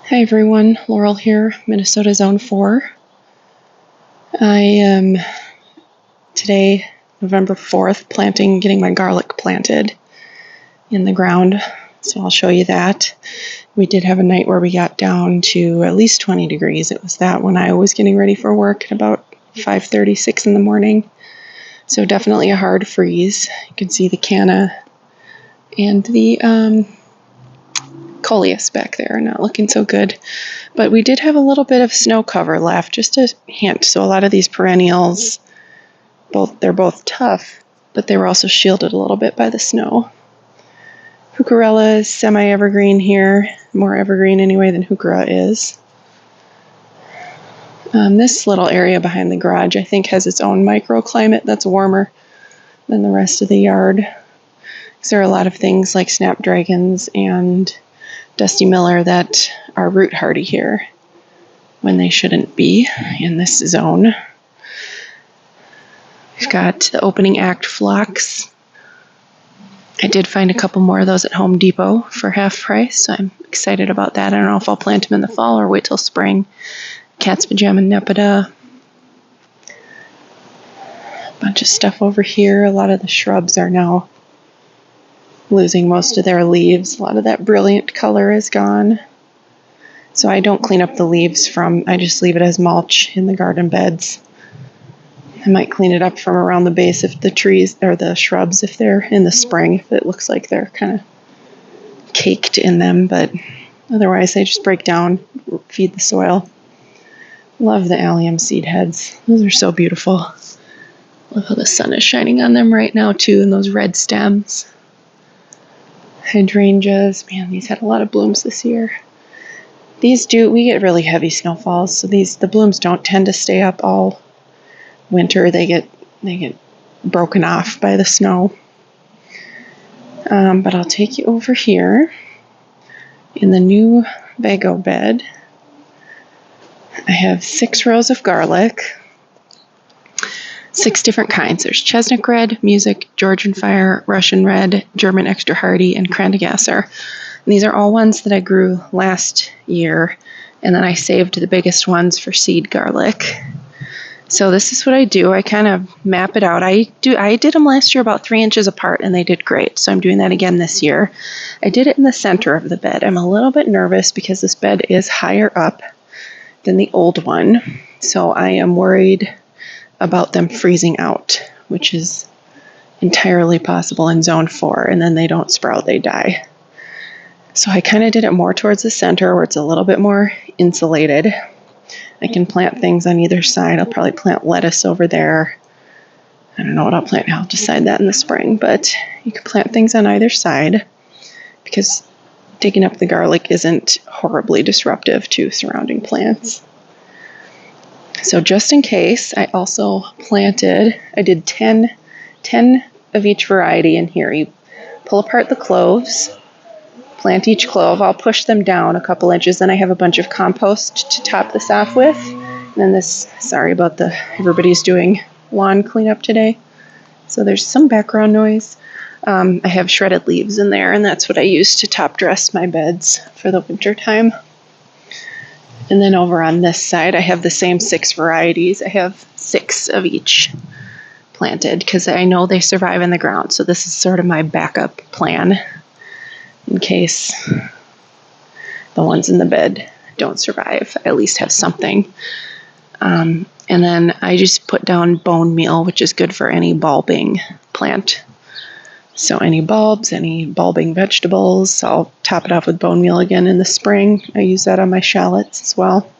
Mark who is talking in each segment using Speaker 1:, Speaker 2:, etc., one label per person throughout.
Speaker 1: Hi everyone, Laurel here, Minnesota Zone 4. I am today, November 4th, getting my garlic planted in the ground, so I'll show you that. We did have a night where we got down to at least 20 degrees. It was that when I was getting ready for work at about 5:36 in the morning. So definitely a hard freeze. You can see the canna and the coleus back there, not looking so good. But we did have a little bit of snow cover left, just a hint. So a lot of these perennials, they're both tough, but they were also shielded a little bit by the snow. Heucherella is semi-evergreen here, more evergreen anyway than heuchera is. This little area behind the garage, I think, has its own microclimate that's warmer than the rest of the yard. There are a lot of things like snapdragons and Dusty Miller that are root hardy here when they shouldn't be in this zone. We've got the opening act phlox. I did find a couple more of those at Home Depot for half price, so I'm excited about that. I don't know if I'll plant them in the fall or wait till spring. Cat's Pajama Nepeta. A bunch of stuff over here. A lot of the shrubs are now losing most of their leaves. A lot of that brilliant color is gone. So I don't clean up the leaves I just leave it as mulch in the garden beds. I might clean it up from around the base of the trees or the shrubs if they're in the spring, if it looks like they're kind of caked in them, but otherwise they just break down, feed the soil. Love the allium seed heads. Those are so beautiful. Love how the sun is shining on them right now too, and those red stems. Hydrangeas, man, these had a lot of blooms this year. We get really heavy snowfalls, so the blooms don't tend to stay up all winter. They get broken off by the snow. But I'll take you over here in the new Vego bed. I have 6 rows of garlic, 6 different kinds. There's Chestnut Red, Music, Georgian Fire, Russian Red, German Extra Hardy, and Krandegasser. And these are all ones that I grew last year, and then I saved the biggest ones for seed garlic. So this is what I do. I kind of map it out. I did them last year about 3 inches apart, and they did great. So I'm doing that again this year. I did it in the center of the bed. I'm a little bit nervous because this bed is higher up than the old one. So I am worried about them freezing out, which is entirely possible in zone 4, and then they don't sprout, they die. So I kind of did it more towards the center where it's a little bit more insulated. I can plant things on either side. I'll probably plant lettuce over there. I don't know what I'll plant. I'll decide that in the spring, but you can plant things on either side because digging up the garlic isn't horribly disruptive to surrounding plants. So just in case, I also I did 10 of each variety in here. You pull apart the cloves, plant each clove. I'll push them down a couple inches. Then I have a bunch of compost to top this off with. And then sorry about everybody's doing lawn cleanup today. So there's some background noise. I have shredded leaves in there, and that's what I use to top dress my beds for the winter time. And then over on this side, I have the same 6 varieties. I have 6 of each planted because I know they survive in the ground. So this is sort of my backup plan in case the ones in the bed don't survive. I at least have something. And then I just put down bone meal, which is good for any bulbing plant. So any bulbs, any bulbing vegetables, I'll top it off with bone meal again in the spring. I use that on my shallots as well.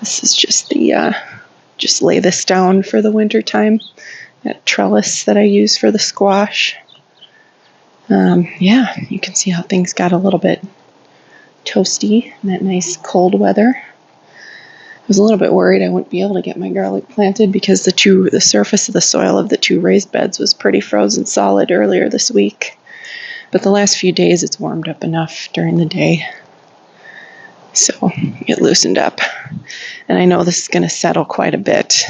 Speaker 1: This is just lay this down for the winter time. That trellis that I use for the squash. You can see how things got a little bit toasty in that nice cold weather. I was a little bit worried I wouldn't be able to get my garlic planted because the surface of the soil of the 2 raised beds was pretty frozen solid earlier this week. But the last few days it's warmed up enough during the day. So it loosened up. And I know this is going to settle quite a bit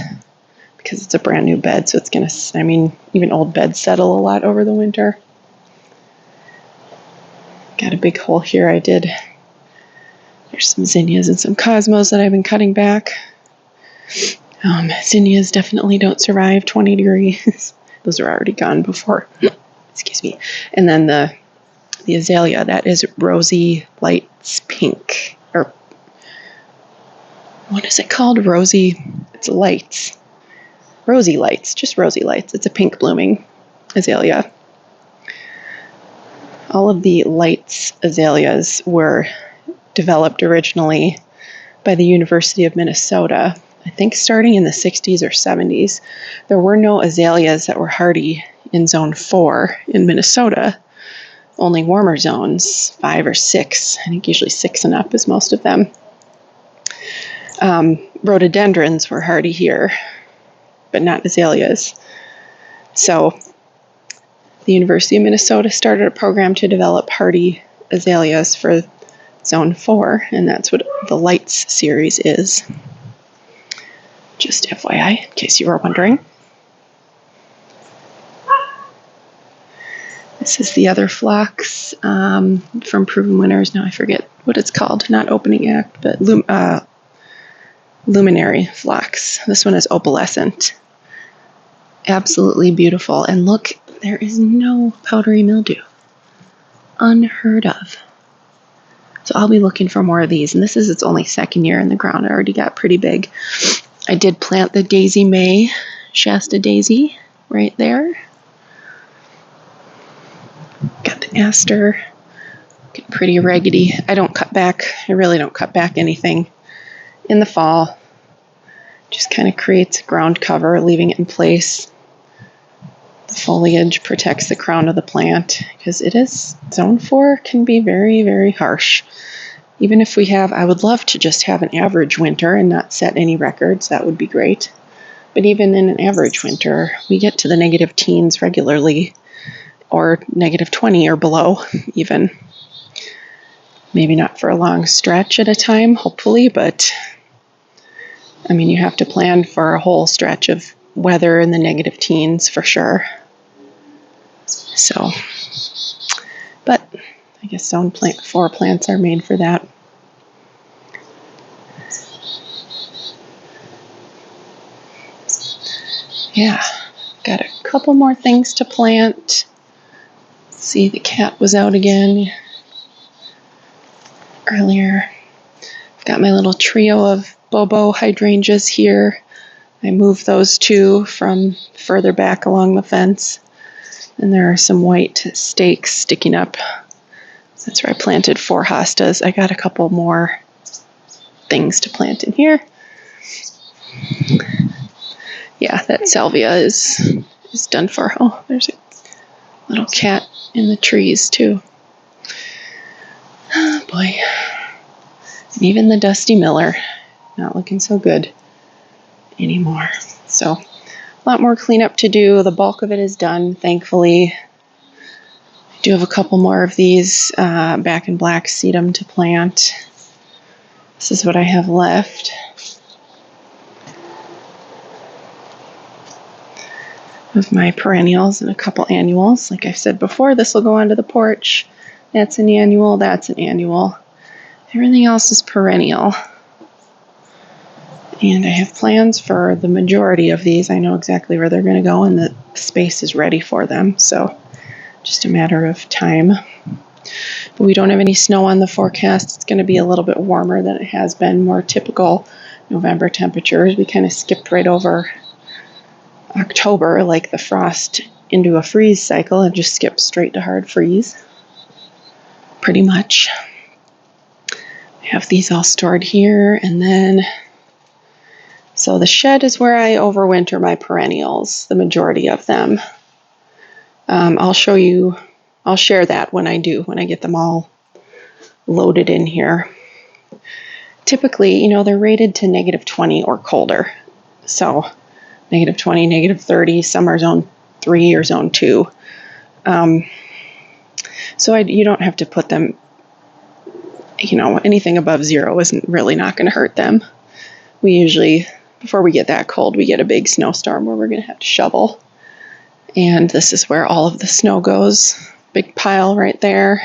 Speaker 1: because it's a brand new bed. So even old beds settle a lot over the winter. Got a big hole here. I did There's some zinnias and some cosmos that I've been cutting back. Zinnias definitely don't survive 20 degrees. Those are already gone before. Excuse me. And then the azalea, that is Rosy Lights Pink. Or what is it called? It's lights. Rosy Lights, just Rosy Lights. It's a pink blooming azalea. All of the lights azaleas were developed originally by the University of Minnesota, I think starting in the 60s or 70s. There were no azaleas that were hardy in Zone 4 in Minnesota, only warmer zones, 5 or 6. I think usually 6 and up is most of them. Rhododendrons were hardy here, but not azaleas. So the University of Minnesota started a program to develop hardy azaleas for Zone 4, and that's what the Lights series is. Just FYI, in case you were wondering. This is the other phlox from Proven Winners. Now I forget what it's called. Not Opening Act, but Luminary phlox. This one is opalescent. Absolutely beautiful. And look, there is no powdery mildew. Unheard of. So I'll be looking for more of these. And this is its only second year in the ground. It already got pretty big. I did plant the Daisy May Shasta daisy right there. Got the aster. Getting pretty raggedy. I don't cut back. I really don't cut back anything in the fall. Just kind of creates ground cover, leaving it in place. The foliage protects the crown of the plant because it is, Zone 4 can be very, very harsh. Even if I would love to just have an average winter and not set any records. That would be great. But even in an average winter, we get to the negative teens regularly, or negative 20 or below even. Maybe not for a long stretch at a time, hopefully, but I mean, you have to plan for a whole stretch of weather in the negative teens for sure. So, but I guess Zone 4 plants are made for that. Yeah, got a couple more things to plant. See, the cat was out again earlier. I've got my little trio of Bobo hydrangeas here. I moved those two from further back along the fence. And there are some white stakes sticking up. That's where I planted 4 hostas. I got a couple more things to plant in here. Yeah, that salvia is done for. Oh, there's a little cat in the trees too. Oh boy. And even the Dusty Miller, not looking so good anymore. So a lot more cleanup to do. The bulk of it is done, thankfully. I do have a couple more of these back in black sedum to plant. This is what I have left. Of my perennials and a couple annuals. Like I said before, this will go onto the porch. That's an annual, that's an annual. Everything else is perennial. And I have plans for the majority of these. I know exactly where they're going to go and the space is ready for them. So just a matter of time. But we don't have any snow on the forecast. It's going to be a little bit warmer than it has been, more typical November temperatures. We kind of skipped right over October, like the frost into a freeze cycle, and just skipped straight to hard freeze. Pretty much. I have these all stored here, and then so the shed is where I overwinter my perennials, the majority of them. I'll share that when I get them all loaded in here. Typically, they're rated to negative 20 or colder. So negative 20, negative 30, some are zone 3 or zone 2. So you don't have to put them, anything above 0 isn't really not going to hurt them. We usually, before we get that cold, we get a big snowstorm where we're going to have to shovel. And this is where all of the snow goes. Big pile right there.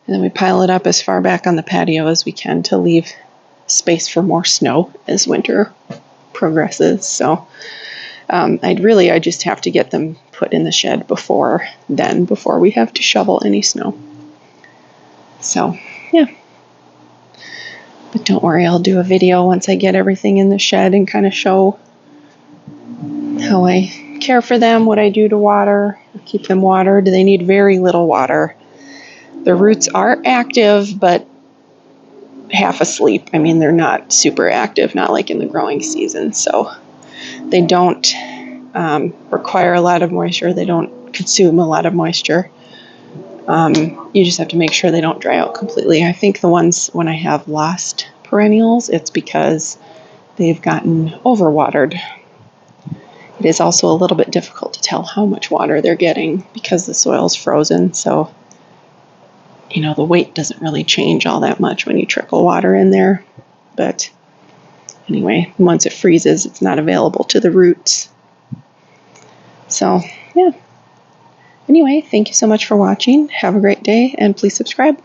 Speaker 1: And then we pile it up as far back on the patio as we can to leave space for more snow as winter progresses. So I just have to get them put in the shed before we have to shovel any snow. So, yeah. But don't worry, I'll do a video once I get everything in the shed and kind of show how I care for them, what I do to water, keep them watered. They need very little water. The roots are active, but half asleep. I mean, they're not super active, not like in the growing season. So they don't require a lot of moisture. They don't consume a lot of moisture. You just have to make sure they don't dry out completely. I think the ones when I have lost perennials, it's because they've gotten overwatered. It is also a little bit difficult to tell how much water they're getting because the soil's frozen. So, the weight doesn't really change all that much when you trickle water in there. But anyway, once it freezes, it's not available to the roots. So, yeah. Anyway, thank you so much for watching. Have a great day, and please subscribe.